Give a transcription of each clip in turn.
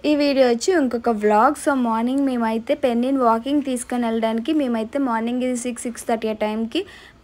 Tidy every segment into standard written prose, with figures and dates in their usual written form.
ఈ వీడియో వచ్చి ఇంకొక వ్లాగ్. సో మార్నింగ్ మేమైతే పెన్నీని వాకింగ్ తీసుకొని వెళ్ళడానికి మేమైతే మార్నింగ్ 6:30 ఆ టైంకి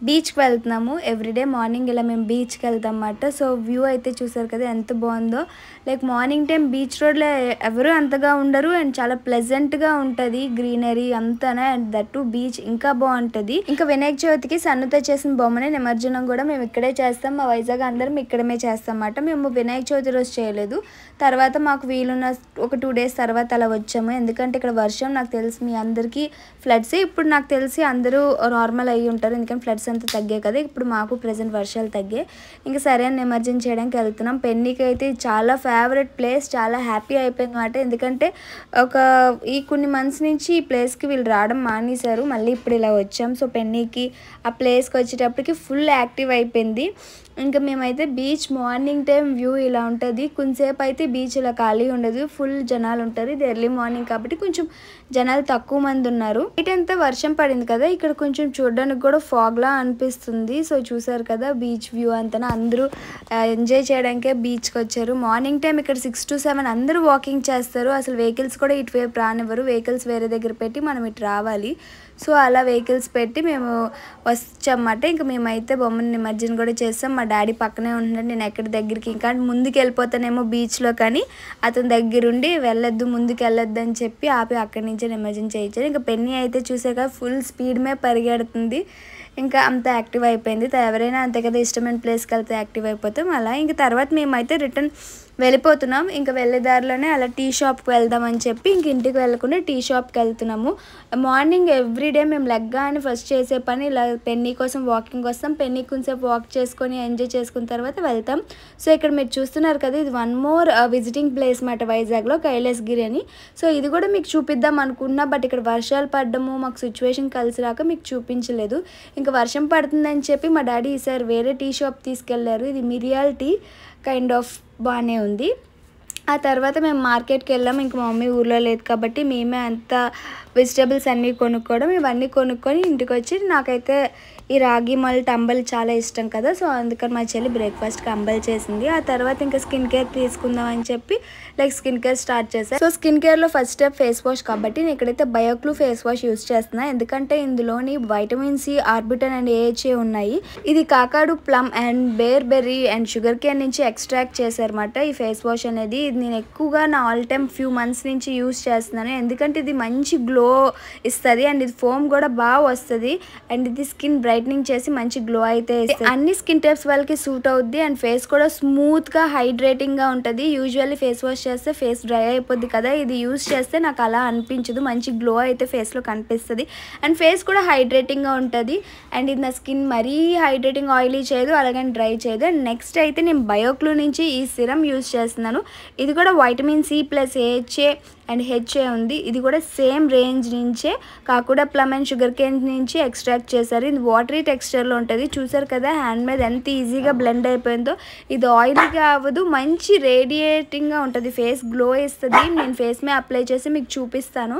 బీచ్కి వెళ్తున్నాము. ఎవ్రీడే మార్నింగ్ ఇలా మేము బీచ్కి వెళ్తాం అన్నమాట. సో వ్యూ అయితే చూసారు కదా ఎంత బాగుందో. లైక్ మార్నింగ్ టైం బీచ్ రోడ్లో ఎవరు అంతగా ఉండరు అండ్ చాలా ప్లెజెంట్గా ఉంటుంది గ్రీనరీ అంతానే. అండ్ దట్టు బీచ్ ఇంకా బాగుంటుంది. ఇంకా వినాయక చవితికి సన్నుతో చేసిన బొమ్మని నిమజ్జనం కూడా మేము ఇక్కడే చేస్తాం. మా వైజాగ్ అందరం ఇక్కడమే చేస్తాం అన్నమాట. మేము వినాయక చవితి రోజు చేయలేదు, తర్వాత మాకు వీలున్న ఒక 2 days తర్వాత అలా వచ్చాము. ఎందుకంటే ఇక్కడ వర్షం నాకు తెలిసి మీ అందరికీ ఫ్లడ్స్ ఇప్పుడు నాకు తెలిసి అందరూ నార్మల్ అయ్యి ఉంటారు, ఎందుకంటే ఫ్లడ్స్ అంతా తగ్గాయి కదా. ఇప్పుడు మాకు ప్రజెంట్ వర్షాలు తగ్గాయి. ఇంకా సరే అని నిమజ్జనం చేయడానికి వెళ్తున్నాం. పెన్నీకి అయితే చాలా ఫేవరెట్ ప్లేస్, చాలా హ్యాపీ అయిపోయింది అన్నమాట. ఎందుకంటే ఈ కొన్ని మంత్స్ నుంచి ఈ ప్లేస్కి వీళ్ళు రావడం మానేశారు, మళ్ళీ ఇప్పుడు ఇలా వచ్చాం. సో పెన్నీకి ఆ ప్లేస్కి వచ్చేటప్పటికి ఫుల్ యాక్టివ్ అయిపోయింది. ఇంకా మేమైతే బీచ్ మార్నింగ్ టైం వ్యూ ఇలా ఉంటుంది. కొంతసేపు అయితే బీచ్ ఇలా ఖాళీ ఉండదు, ఫుల్ జనాలు ఉంటారు. ఇది ఎర్లీ మార్నింగ్ కాబట్టి కొంచెం జనాలు తక్కువ మంది ఉన్నారు. నైట్ అంతా వర్షం పడింది కదా, ఇక్కడ కొంచెం చూడడానికి కూడా ఫాగ్లా అనిపిస్తుంది. సో చూసారు కదా బీచ్ వ్యూ అంతా, అందరూ ఎంజాయ్ చేయడానికే బీచ్కి వచ్చారు. మార్నింగ్ టైం ఇక్కడ 6 to 7 అందరూ వాకింగ్ చేస్తారు. అసలు వెహికల్స్ కూడా ఇటువైపు రానివ్వరు, వెహికల్స్ వేరే దగ్గర పెట్టి మనం ఇటు రావాలి. సో అలా వెహికల్స్ పెట్టి మేము వచ్చామన్నమాట. ఇంకా మేమైతే బొమ్మని నిమజ్జనం కూడా చేస్తాం. మా డాడీ పక్కనే ఉంటున్నాడు, నేను ఎక్కడి దగ్గరికి ఇంకా ముందుకు వెళ్ళిపోతానేమో బీచ్లో, కానీ అతని దగ్గరుండి వెళ్ళొద్దు ముందుకు వెళ్ళొద్దు అని చెప్పి ఆపి అక్కడి నుంచే నిమజ్జనం చేయించారు. ఇంకా పెన్నీ అయితే చూసాక ఫుల్ స్పీడ్ మీద పరిగెడుతుంది, ఇంకా అంత యాక్టివ్ అయిపోయింది. ఎవరైనా అంతే కదా, ఇష్టమైన ప్లేస్కి వెళ్తే యాక్టివ్ అయిపోతాం అలా. ఇంకా తర్వాత మేమైతే రిటర్న్ వెళ్ళిపోతున్నాం. ఇంకా వెళ్ళే దారిలోనే అలా టీ షాప్కి వెళ్దామని చెప్పి ఇంక ఇంటికి వెళ్ళకుండా టీ షాప్కి వెళ్తున్నాము. మార్నింగ్ ఎవ్రీడే మేము లెగ్గాని ఫస్ట్ చేసే పని ఇలా పెన్నీ కోసం వాకింగ్ వస్తాం. పెన్నీ కొంచెంసేపు వాక్ చేసుకొని ఎంజాయ్ చేసుకున్న తర్వాత వెళ్తాం. సో ఇక్కడ మీరు చూస్తున్నారు కదా, ఇది వన్ మోర్ విజిటింగ్ ప్లేస్ మాట వైజాగ్లో, కైలాసగిరి అని. సో ఇది కూడా మీకు చూపిద్దాం అనుకున్నా, బట్ ఇక్కడ వర్షాలు పడ్డము మాకు సిచ్యువేషన్ కలిసి రాక మీకు చూపించలేదు. ఇంకా వర్షం పడుతుందని చెప్పి మా డాడీ ఈసారి వేరే టీ షాప్ తీసుకెళ్లారు. ఇది మిరియాల్ టీ కైండ్ ఆఫ్ బాగానే ఉంది. ఆ తర్వాత మేము మార్కెట్కి వెళ్ళాము. ఇంక మా మమ్మీ ఊర్లో లేదు కాబట్టి మేమే అంతా వెజిటేబుల్స్ అన్నీ కొనుక్కోవడం, ఇవన్నీ కొనుక్కొని ఇంటికి వచ్చి నాకైతే ఈ రాగి మాల్ట్ అంబలి చాలా ఇష్టం కదా. సో అందుకని మా చెల్లి బ్రేక్ఫాస్ట్కి అంబలి చేసింది. ఆ తర్వాత ఇంకా స్కిన్ కేర్ తీసుకుందాం అని చెప్పి లైక్ స్కిన్ కేర్ స్టార్ట్ చేశాను. సో స్కిన్ కేర్లో ఫస్ట్ స్టెప్ ఫేస్ వాష్ కాబట్టి నేను ఇక్కడైతే బయోక్లూ ఫేస్ వాష్ యూస్ చేస్తున్నాను. ఎందుకంటే ఇందులోని vitamin C, arbutin and AHA ఉన్నాయి. ఇది Kakadu plum and bearberry and sugar cane నుంచి ఎక్స్ట్రాక్ట్ చేశారన్నమాట ఈ ఫేస్ వాష్ అనేది. ఇది నేను ఎక్కువగా నా ఆల్ టైమ్ ఫ్యూ మంత్స్ నుంచి యూస్ చేస్తున్నాను, ఎందుకంటే ఇది మంచి గ్లో ఇస్తుంది అండ్ ఇది ఫోమ్ కూడా బాగా వస్తుంది అండ్ ఇది స్కిన్ బ్రైట్నింగ్ చేసి మంచి గ్లో అయితే ఇస్తుంది. అన్ని స్కిన్ టైప్స్ వాళ్ళకి సూట్ అవుద్ది అండ్ ఫేస్ కూడా స్మూత్గా హైడ్రేటింగ్గా ఉంటుంది. యూజువల్లీ ఫేస్ వాష్ చేస్తే ఫేస్ డ్రై అయిపోద్ది కదా, ఇది యూస్ చేస్తే నాకు అలా అనిపించదు, మంచి గ్లో అయితే ఫేస్లో కనిపిస్తుంది అండ్ ఫేస్ కూడా హైడ్రేటింగ్గా ఉంటుంది. అండ్ ఇది నా స్కిన్ మరీ హైడ్రేటింగ్ ఆయిలీ చేయదు, అలాగని డ్రై చేయదు. అండ్ నెక్స్ట్ అయితే నేను బయోక్లూ నుంచి ఈ సిరమ్ యూస్ చేస్తున్నాను. ఇది కూడా vitamin C plus AHA and HA ఉంది. ఇది కూడా సేమ్ రేంజ్ నుంచే కాకుండా ప్లమ్ అండ్ షుగర్ కేన్ నుంచి ఎక్స్ట్రాక్ట్ చేశారు. ఇది వాటరీ టెక్స్చర్లో ఉంటుంది. చూసారు కదా హ్యాండ్ మీద ఎంత ఈజీగా బ్లెండ్ అయిపోయిందో. ఇది ఆయిల్గా అవ్వదు, మంచి రేడియేటింగ్గా ఉంటుంది, ఫేస్ గ్లో ఇస్తుంది. నేను ఫేస్ మీద అప్లై చేసి మీకు చూపిస్తాను.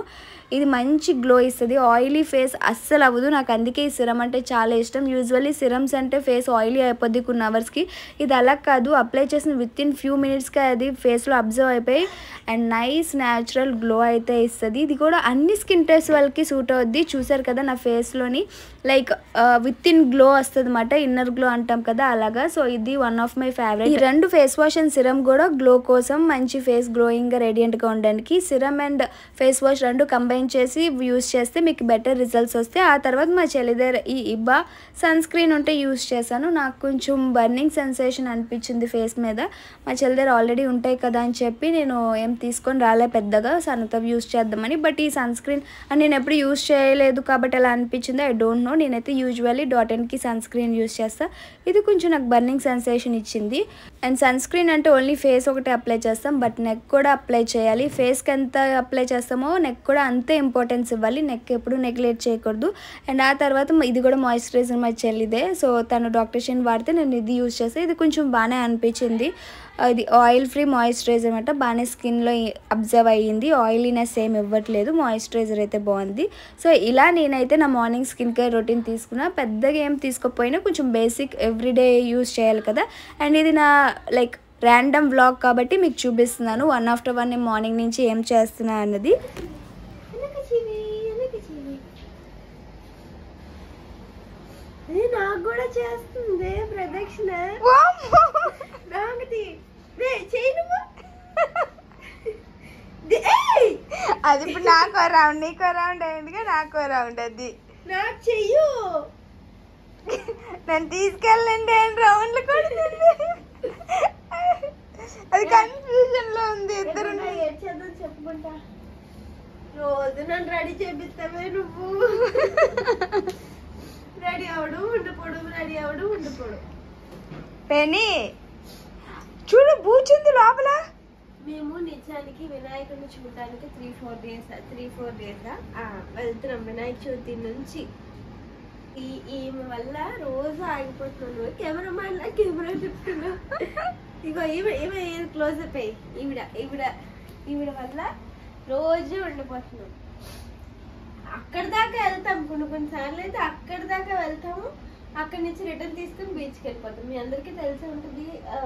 ఇది మంచి గ్లో ఇస్తుంది, ఆయిలీ ఫేస్ అస్సలు అవ్వదు. నాకు అందుకే ఈ సిరమ్ అంటే చాలా ఇష్టం. యూజువల్లీ సిరమ్స్ అంటే ఫేస్ ఆయిలీ అయిపోద్ది కొన్ని అవర్స్కి, ఇది అలా కాదు, అప్లై చేసిన విత్ ఇన్ ఫ్యూ మినిట్స్కి అది ఫేస్లో అబ్జర్వ్ అయిపోయి అండ్ నైస్ న్యాచురల్ గ్లో అయితే ఇస్తుంది. ఇది కూడా అన్ని స్కిన్ టైప్స్ వాళ్ళకి సూట్ అవుద్ది. చూసారు కదా నా ఫేస్లోని లైక్ విత్ ఇన్ గ్లో వస్తుంది అన్నమాట, ఇన్నర్ గ్లో అంటాం కదా అలాగా. సో ఇది వన్ ఆఫ్ మై ఫేవరెట్. ఈ రెండు ఫేస్ వాష్ అండ్ సిరమ్ కూడా గ్లో కోసం, మంచి ఫేస్ గ్లోయింగ్గా రేడియంట్గా ఉండడానికి సిరమ్ అండ్ ఫేస్ వాష్ రెండు కంబైన్ చేసి యూస్ చేస్తే మీకు బెటర్ రిజల్ట్స్ వస్తాయి. ఆ తర్వాత మా చెల్లి దగ్గర ఈ ఇబ్బా సన్ స్క్రీన్ ఉంటే యూస్ చేశాను. నాకు కొంచెం బర్నింగ్ సెన్సేషన్ అనిపించింది ఫేస్ మీద. మా చెల్లి దగ్గర ఆల్రెడీ ఉంటాయి కదా అని చెప్పి నేను ఏం తీసుకొని రాలే పెద్దగా సన్తో యూస్ చేద్దామని. బట్ ఈ సన్ స్క్రీన్ నేను ఎప్పుడు యూస్ చేయలేదు కాబట్టి ఎలా అనిపించిందో ఐ డోంట్ నో. నేనైతే యూజువల్లీ .nకి సన్ స్క్రీన్ యూస్ చేస్తాను. ఇది కొంచెం నాకు బర్నింగ్ సెన్సేషన్ ఇచ్చింది. అండ్ సన్ స్క్రీన్ అంటే ఓన్లీ ఫేస్ ఒకటే అప్లై చేస్తాం, బట్ నెక్ కూడా అప్లై చేయాలి. ఫేస్కి ఎంత అప్లై చేస్తామో నెక్ కూడా అంతే ఇంపార్టెన్స్ ఇవ్వాలి, నెక్ ఎప్పుడు నెగ్లెక్ట్ చేయకూడదు. అండ్ ఆ తర్వాత ఇది కూడా మాయిశ్చరైజర్ మా చెల్లిదే. సో తను డాక్టర్ షైన్ వాడితే నేను ఇది యూస్ చేస్తాను. ఇది కొంచెం బాగానే అనిపించింది. ఇది ఆయిల్ ఫ్రీ మాయిశ్చరైజర్ అనమాట, బాగానే స్కిన్లో అబ్జర్వ్ అయ్యింది, ఆయిలీనెస్ ఏమి ఇవ్వట్లేదు, మాయిశ్చరైజర్ అయితే బాగుంది. సో ఇలా నేనైతే నా మార్నింగ్ స్కిన్ కేర్ రొటీన్ తీసుకున్నా. పెద్దగా ఏం తీసుకోకపోయినా కొంచెం బేసిక్ ఎవ్రీడే యూస్ చేయాలి కదా. అండ్ ఇది నా లైక్ ర్యాండమ్ వ్లాగ్ కాబట్టి మీకు చూపిస్తున్నాను 1 after 1 మార్నింగ్ నుంచి ఏం చేస్తున్నా అన్నది. నాకు కూడా చేస్తుంది ప్రదక్షిణ. అది ఇప్పుడు నాకు రౌండ్ నీకో రౌండ్ అయిందిగా, నాకు రౌండ్. అది నాకు చెయ్యు, నన్ను తీసుకెళ్ళండి అని రౌండ్లు కొడుతుంది. అది కన్ఫ్యూజన్ లో ఉంది. ఇద్దరు చేద్దాం చెప్పుకుంటా. రోజు నన్ను రెడీ చేపిస్తావే నువ్వు. Ready అవడు ఉండిపోడు, ready అవడు ఉండిపోడు. పెని చూడు బూచింది లోపల. మేము నిజానికి వినాయకుడిని చూడటానికి 3-4 days వెళ్తున్నాం. వినాయక చవితి నుంచి ఈమె వల్ల రోజు ఆగిపోతున్నాను. కెమెరా చెప్తున్నా. ఇగో ఈమె క్లోజప్ అయ్యి ఈవిడ వల్ల రోజు ఉండిపోతున్నాం. అక్కడి దాకా వెళ్తాం, కొన్నిసార్లు అయితే అక్కడి దాకా వెళ్తాము. అక్కడి నుంచి రిటర్న్ తీసుకుని బీచ్కి వెళ్ళిపోతాం. మీ అందరికీ తెలిసి ఉంటుంది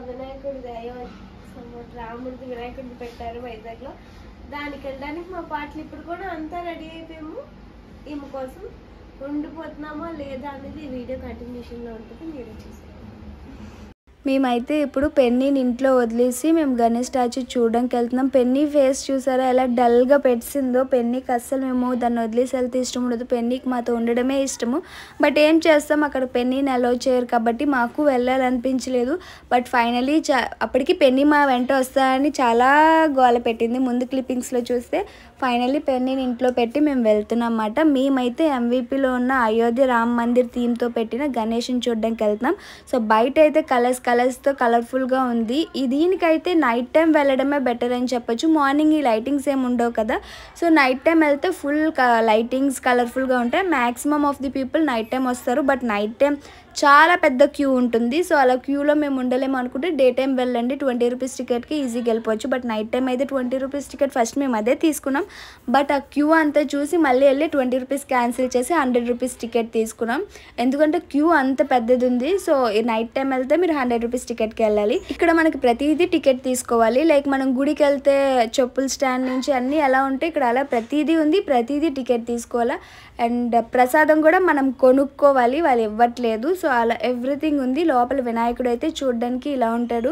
వినాయకుడిది రాముడిది వినాయకుడిని పెట్టారు వైజాగ్ లో. దానికి వెళ్ళడానికి మా పాటలు ఇప్పుడు కూడా అంతా రెడీ అయిపోయాము. ఈమె కోసం ఉండిపోతున్నామా లేదా అనేది వీడియో కంటిన్యూషన్ లో ఉంటుంది, మీరు చూస్తారు. మేమైతే ఇప్పుడు పెన్నీని ఇంట్లో వదిలేసి మేము గణేష్ స్టాచ్యూ చూడడానికి వెళ్తున్నాం. పెన్నీ ఫేస్ చూసారా ఎలా డల్గా పెట్టిందో. పెన్నీకి అస్సలు మేము దాన్ని వదిలేసి వెళ్తే ఇష్టం ఉండదు. పెన్నీకి మాతో ఉండడమే ఇష్టము. బట్ ఏం చేస్తాం, అక్కడ పెన్నీని అలౌ చేయరు కాబట్టి మాకు వెళ్ళాలనిపించలేదు. బట్ ఫైనలీ అప్పటికి పెన్నీ మా వెంట వస్తాయని చాలా గోల పెట్టింది. ముందు క్లిప్పింగ్స్లో చూస్తే ఫైనల్లీ పెన్నీని ఇంట్లో పెట్టి మేము వెళ్తున్నాం అన్నమాట. మేమైతే ఎంవీపీలో ఉన్న అయోధ్య రామ్ మందిర్ థీమ్తో పెట్టిన గణేష్ని చూడడానికి వెళ్తున్నాం. సో బయట అయితే కలర్స్తో కలర్ఫుల్గా ఉంది. దీనికైతే నైట్ టైం వెళ్ళడమే బెటర్ అని చెప్పొచ్చు. మార్నింగ్ ఈ లైటింగ్స్ ఏమి ఉండవు కదా. సో నైట్ టైం వెళ్తే ఫుల్ లైటింగ్స్ కలర్ఫుల్గా ఉంటాయి. Maximum of the people night time వస్తారు. బట్ నైట్ టైం చాలా పెద్ద క్యూ ఉంటుంది. సో అలా క్యూలో మేము ఉండలేము అనుకుంటే డే టైం వెళ్ళండి. 20 రూపీస్ టికెట్కి ఈజీగా వెళ్ళిపోవచ్చు. బట్ నైట్ టైం అయితే 20 రూపీస్ టికెట్ ఫస్ట్ మేము అదే తీసుకున్నాం. బట్ ఆ క్యూ అంతా చూసి మళ్ళీ వెళ్ళి 20 రూపీస్ క్యాన్సిల్ చేసి 100 రూపీస్ టికెట్ తీసుకున్నాం. ఎందుకంటే క్యూ అంత పెద్దది ఉంది. సో ఈ నైట్ టైం వెళ్తే మీరు 100 రూపీస్ టికెట్కి వెళ్ళాలి. ఇక్కడ మనకి ప్రతిదీ టికెట్ తీసుకోవాలి. లైక్ మనం గుడికి వెళ్తే చెప్పుల స్టాండ్ నుంచి అన్నీ ఎలా ఉంటాయి, ఇక్కడ అలా ప్రతిదీ ఉంది. ప్రతిదీ టికెట్ తీసుకోవాలా. అండ్ ప్రసాదం కూడా మనం కొనుక్కోవాలి, వాళ్ళు ఇవ్వట్లేదు. సో అలా ఎవ్రీథింగ్ ఉంది. లోపల వినాయకుడు అయితే చూడడానికి ఇలా ఉంటాడు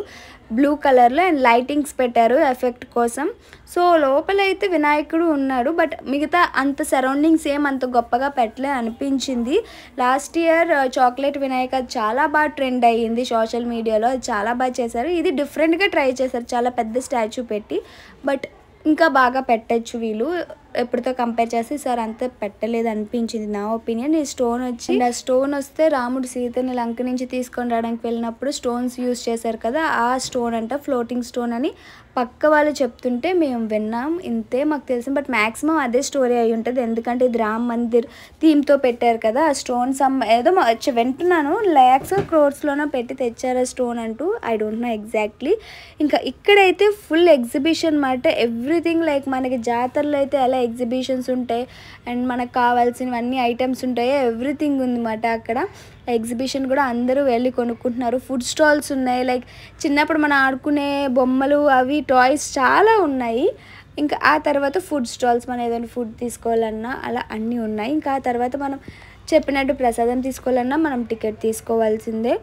బ్లూ కలర్లో. అండ్ లైటింగ్స్ పెట్టారు ఎఫెక్ట్ కోసం. సో లోపల అయితే వినాయకుడు ఉన్నాడు. బట్ మిగతా అంత సరౌండింగ్స్ అంత గొప్పగా పెట్టలే అనిపించింది. లాస్ట్ ఇయర్ చాక్లెట్ వినాయక చాలా బాగా ట్రెండ్ అయ్యింది సోషల్ మీడియాలో. అది చాలా బాగా చేశారు. ఇది డిఫరెంట్గా ట్రై చేశారు, చాలా పెద్ద స్టాచ్యూ పెట్టి. బట్ ఇంకా బాగా పెట్టచ్చు వీళ్ళు ఎప్పటితో కంపేర్ చేస్తే. సార్ అంతా పెట్టలేదు అనిపించింది నా ఒపీనియన్. ఈ స్టోన్ వచ్చి ఆ స్టోన్ వస్తే రాముడు సీతని లంక నుంచి తీసుకొని రావడానికి వెళ్ళినప్పుడు స్టోన్స్ యూజ్ చేశారు కదా, ఆ స్టోన్ అంట ఫ్లోటింగ్ స్టోన్ అని పక్క వాళ్ళు చెప్తుంటే మేము విన్నాం. ఇంతే మాకు తెలిసింది. బట్ మ్యాక్సిమం అదే స్టోరీ అయి ఉంటుంది. ఎందుకంటే ఇది రామ్ మందిర్ థీమ్తో పెట్టారు కదా. ఆ స్టోన్స్ ఏదో వింటున్నాను ల్యాక్స్ క్రోర్స్లోనో పెట్టి తెచ్చారు ఆ స్టోన్ అంటూ. I don't know exactly. ఇంకా ఇక్కడైతే ఫుల్ ఎగ్జిబిషన్ మాట. ఎవ్రీథింగ్ లైక్ మనకి జాతరలో అయితే ఎలా ఎగ్జిబిషన్స్ ఉంటాయి అండ్ మనకు కావాల్సినవన్నీ ఐటమ్స్ ఉంటాయి, ఎవ్రీథింగ్ ఉందన్నమాట అక్కడ. ఎగ్జిబిషన్ కూడా అందరూ వెళ్ళి కొనుక్కుంటున్నారు. ఫుడ్ స్టాల్స్ ఉన్నాయి. లైక్ చిన్నప్పుడు మనం ఆడుకునే బొమ్మలు అవి టాయ్స్ చాలా ఉన్నాయి. ఇంకా ఆ తర్వాత ఫుడ్ స్టాల్స్, మనం ఏదైనా ఫుడ్ తీసుకోవాలన్నా అలా అన్నీ ఉన్నాయి. ఇంకా ఆ తర్వాత మనం చెప్పినట్టు ప్రసాదం తీసుకోవాలన్నా మనం టికెట్ తీసుకోవాల్సిందే.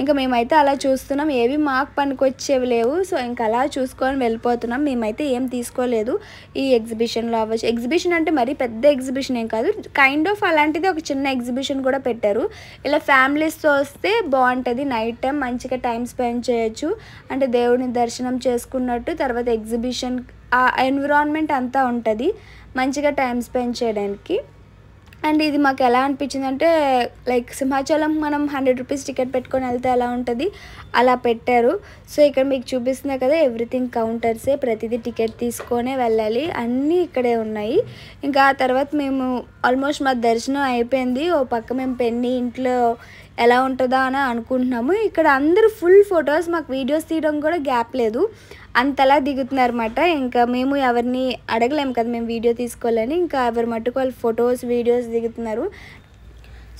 ఇంకా మేమైతే అలా చూస్తున్నాం. ఏవి మాకు పనికొచ్చేవి లేవు. సో ఇంకా అలా చూసుకొని వెళ్ళిపోతున్నాం. మేమైతే ఏం తీసుకోలేదు ఈ ఎగ్జిబిషన్లో అవ్వచ్చు. ఎగ్జిబిషన్ అంటే మరీ పెద్ద ఎగ్జిబిషన్ ఏం కాదు, కైండ్ ఆఫ్ అలాంటిది ఒక చిన్న ఎగ్జిబిషన్ కూడా పెట్టారు. ఇలా ఫ్యామిలీస్తో వస్తే బాగుంటుంది. నైట్ టైం మంచిగా టైం స్పెండ్ చేయొచ్చు. అంటే దేవుడిని దర్శనం చేసుకున్నట్టు, తర్వాత ఎగ్జిబిషన్ ఆ ఎన్విరాన్మెంట్ అంతా ఉంటుంది మంచిగా టైం స్పెండ్ చేయడానికి. అండ్ ఇది మాకు ఎలా అనిపించింది అంటే లైక్ సింహాచలం మనం 100 రూపీస్ టికెట్ పెట్టుకొని వెళ్తే ఎలా ఉంటుంది అలా పెట్టారు. సో ఇక్కడ మీకు చూపిస్తున్నా కదా ఎవ్రీథింగ్ కౌంటర్సే, ప్రతిదీ టికెట్ తీసుకొనే వెళ్ళాలి. అన్నీ ఇక్కడే ఉన్నాయి. ఇంకా ఆ తర్వాత మేము ఆల్మోస్ట్ మా దర్శనం అయిపోయింది. ఓ పక్క మేము పెన్ని ఇంట్లో ఎలా ఉంటుందా అని అనుకుంటున్నాము. ఇక్కడ అందరూ ఫుల్ ఫొటోస్, మాకు వీడియోస్ తీయడం కూడా గ్యాప్ లేదు, అంతలా దిగుతున్నారు అన్నమాట. ఇంకా మేము ఎవరిని అడగలేము కదా మేము వీడియో తీసుకోవాలని. ఇంకా ఎవరి మట్టుకు వాళ్ళు ఫొటోస్ వీడియోస్ దిగుతున్నారు.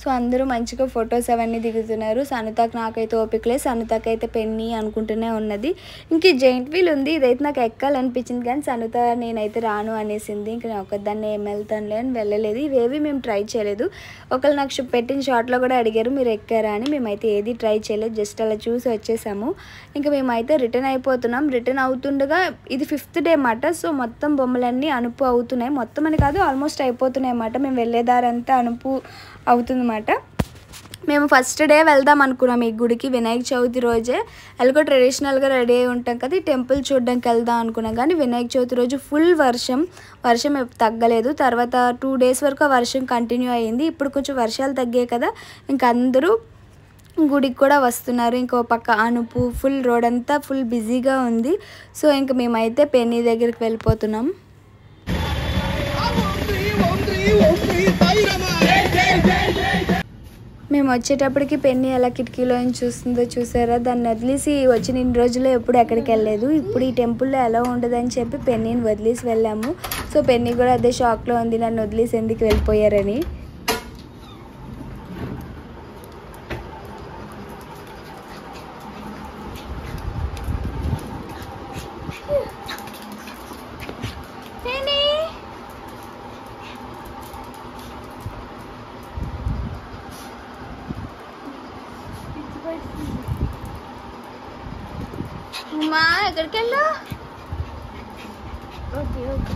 సో అందరూ మంచిగా ఫొటోస్ అవన్నీ దిగుతున్నారు. సనుతాకి నాకైతే ఓపిక లేదు, సనుతాకి అయితే పెన్ని అనుకుంటూనే ఉన్నది. ఇంక జెయింట్ వీల్ ఉంది, ఇదైతే నాకు ఎక్కాలనిపించింది కానీ సనుత నేనైతే రాను అనేసింది. ఇంక నేను ఒకదాన్ని ఏం వెళ్తానులే అని వెళ్ళలేదు. ఇవేవి మేము ట్రై చేయలేదు. ఒకళ్ళు నాకు పెట్టిన షార్ట్లో కూడా అడిగారు మీరు ఎక్కారా అని. మేమైతే ఏది ట్రై చేయలేదు, జస్ట్ అలా చూసి వచ్చేసాము. ఇంకా మేమైతే రిటర్న్ అయిపోతున్నాం. రిటర్న్ అవుతుండగా ఇది 5th డే అన్నమాట. సో మొత్తం బొమ్మలన్నీ అనుపు అవుతున్నాయి, మొత్తం అని కాదు ఆల్మోస్ట్ అయిపోతున్నాయి అన్నమాట. మేము వెళ్ళేదారంతా అనుపు అవుతుందన్నమాట. మేము ఫస్ట్ డే వెళ్దాం అనుకున్నాం ఈ గుడికి, వినాయక చవితి రోజే. ఎలాగో ట్రెడిషనల్గా రెడీ అయి ఉంటాం కదా, ఈ టెంపుల్ చూడడానికి వెళ్దాం అనుకున్నాం. కానీ వినాయక చవితి రోజు ఫుల్ వర్షం తగ్గలేదు. తర్వాత 2 days వరకు వర్షం కంటిన్యూ అయ్యింది. ఇప్పుడు కొంచెం వర్షాలు తగ్గాయి కదా, ఇంకా అందరూ గుడికి కూడా వస్తున్నారు. ఇంకో పక్క అనుపు ఫుల్ రోడ్ అంతా ఫుల్ బిజీగా ఉంది. సో ఇంక మేమైతే పెన్నీ దగ్గరికి వెళ్ళిపోతున్నాం. మేము వచ్చేటప్పటికి పెన్నీ ఎలా కిటికీలో చూస్తుందో చూసారా. దాన్ని వదిలేసి వచ్చిన ఇన్ని రోజుల్లో ఎప్పుడు ఎక్కడికి వెళ్ళలేదు. ఇప్పుడు ఈ టెంపుల్లో ఎలా ఉండదని చెప్పి పెన్నీని వదిలేసి వెళ్ళాము. సో పెన్నీ కూడా అదే షాక్లో ఉంది, నన్ను వదిలేసి ఎందుకు వెళ్ళిపోయారని. అమ్మా ఎక్కడికి వెళ్ళా? ఓకే ఓకే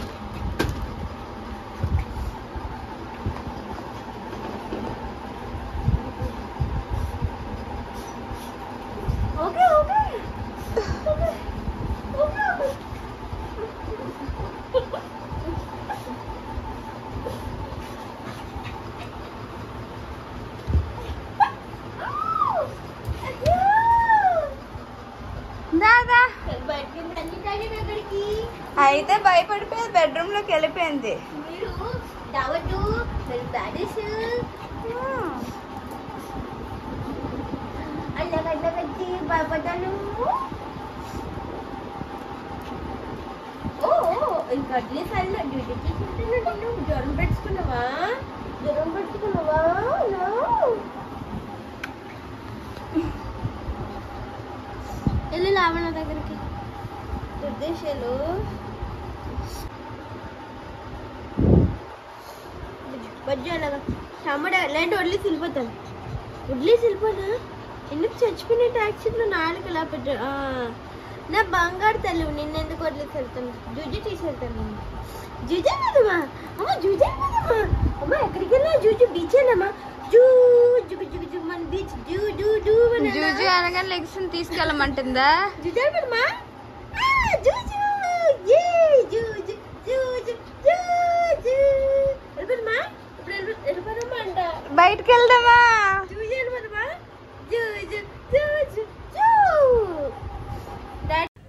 ఓకే ఓకే దాదా అక్కడికి అయితే భయపడిపోయి బెడ్రూమ్ లోకి వెళ్ళిపోయింది. మీరు దావట్టు మీరు బ్యాడీస్ అల్లగడ్డ కట్టి భయపడ్డాను. ఓ ఇంకా అట్లీస్ట్ అల్ల డ్యూటీ చేసేటప్పుడు జ్వరం పెట్టుకున్నావా? వెళ్ళి లావణ దగ్గరికి ఉద్దేశాలు బజ్జు అలాగా తమ్ముడు లేదంటే వడ్లేసి వెళ్ళిపోతా. ఎందుకు చచ్చిపోయిన యాక్సిడెంట్లో నాలుగు ఇలా పెట్టా. నా బంగారు తల్లి నిన్నెందుకు వడ్లేసి వెళ్తాను, జూజు తీసుకెళ్తాను. జూజే కదమ్మా, అమ్మ జూజే కదమ్మా. అమ్మ ఎక్కడికి వెళ్ళా? జూజు బీచ్ వెళ్ళమ్మా. జూ జుగు జుగు జుగు మన బీచ్ జూ జూ జూ జూజు అనగానే లెగ్స్ తీసుకెళ్ళమంటుందా? జూజు వెళ్ళమా. జూజు ఏ జూజు జూజు జూజు వెళ్ళిపోదమ్మా. ఇప్పుడు వెళ్ళిపోదమ్మా అంట. బయటకు వెళ్దామా? జూజు వెళ్ళిపోదమ్మా. జూజు జూజు జూ.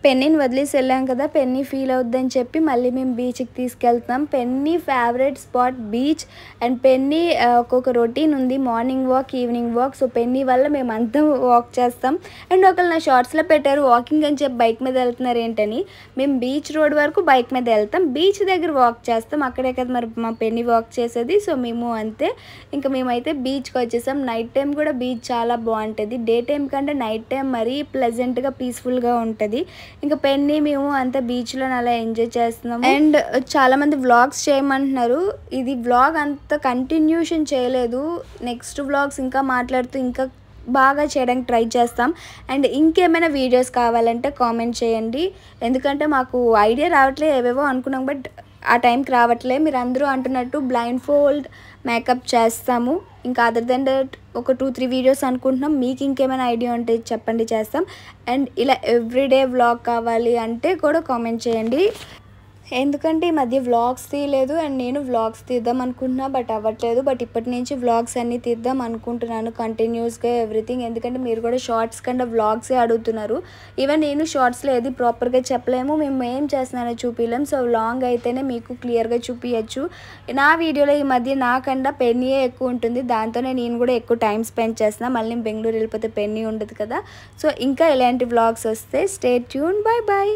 పెన్నీని వదిలేసి వెళ్ళాం కదా, పెన్నీ ఫీల్ అవుద్దని చెప్పి మళ్ళీ మేము బీచ్కి తీసుకెళ్తున్నాం. Penny favourite spot beach. And Penny ఒక్కొక్క రొటీన్ ఉంది, morning walk, evening walk. So Penny వల్ల మేము అంతా వాక్ చేస్తాం. అండ్ ఒకళ్ళు నా షార్ట్స్లో పెట్టారు వాకింగ్ అని చెప్పి బైక్ మీద వెళ్తున్నారు ఏంటని. మేము బీచ్ రోడ్ వరకు బైక్ మీద వెళ్తాం, బీచ్ దగ్గర వాక్ చేస్తాం. అక్కడే కదా మరి మా పెన్నీ వాక్ చేసేది. సో మేము అంతే. ఇంకా మేమైతే బీచ్కి వచ్చేసాం. నైట్ టైం కూడా బీచ్ చాలా బాగుంటుంది. డే టైం కంటే నైట్ టైం మరీ ప్లెజెంట్గా పీస్ఫుల్గా ఉంటుంది. ఇంకా పెన్నీ మేము అంతా బీచ్లో అలా ఎంజాయ్ చేస్తున్నాము. అండ్ చాలామంది వ్లాగ్స్ చేయమంటున్నారు. ఇది వ్లాగ్ అంత కంటిన్యూషన్ చేయలేదు, నెక్స్ట్ వ్లాగ్స్ ఇంకా మాట్లాడుతూ ఇంకా బాగా చేయడానికి ట్రై చేస్తాం. అండ్ ఇంకేమైనా వీడియోస్ కావాలంటే కామెంట్ చేయండి, ఎందుకంటే మాకు ఐడియా రావట్లేదు. ఏవేవో అనుకున్నాం బట్ ఆ టైంకి రావట్లే. మీరు అందరూ అంటున్నట్టు బ్లైండ్ ఫోల్డ్ మేకప్ చేస్తాము. ఇంకా అదర్ దెన్ దట్ ఒక 2-3 వీడియోస్ అనుకుంటున్నాం. మీకు ఇంకేమైనా ఐడియా ఉంటే చెప్పండి, చేస్తాం. అండ్ ఇలా ఎవ్రీడే వ్లాగ్ కావాలి అంటే కూడా కామెంట్ చేయండి. ఎందుకంటే ఈ మధ్య వ్లాగ్స్ తీయలేదు అండ్ నేను వ్లాగ్స్ తీద్దాం అనుకుంటున్నా బట్ అవ్వట్లేదు. బట్ ఇప్పటి నుంచి వ్లాగ్స్ అన్నీ తీద్దాం అనుకుంటున్నాను కంటిన్యూస్గా ఎవ్రీథింగ్. ఎందుకంటే మీరు కూడా షార్ట్స్ కన్నా వ్లాగ్సే అడుగుతున్నారు. ఈవెన్ నేను షార్ట్స్లో ఏది ప్రాపర్గా చెప్పలేము, మేము ఏం చేస్తున్నానో చూపించలేము. సో లాంగ్ అయితేనే మీకు క్లియర్గా చూపించచ్చు. నా వీడియోలో ఈ మధ్య నాకన్నా పెన్నీయే ఎక్కువ ఉంటుంది, దాంతోనే నేను కూడా ఎక్కువ టైం స్పెండ్ చేస్తున్నా. మళ్ళీ బెంగళూరు వెళ్ళిపోతే పెన్నీ ఉండదు కదా. సో ఇంకా ఇలాంటి వ్లాగ్స్ వస్తే స్టే ట్యూన్. Bye bye.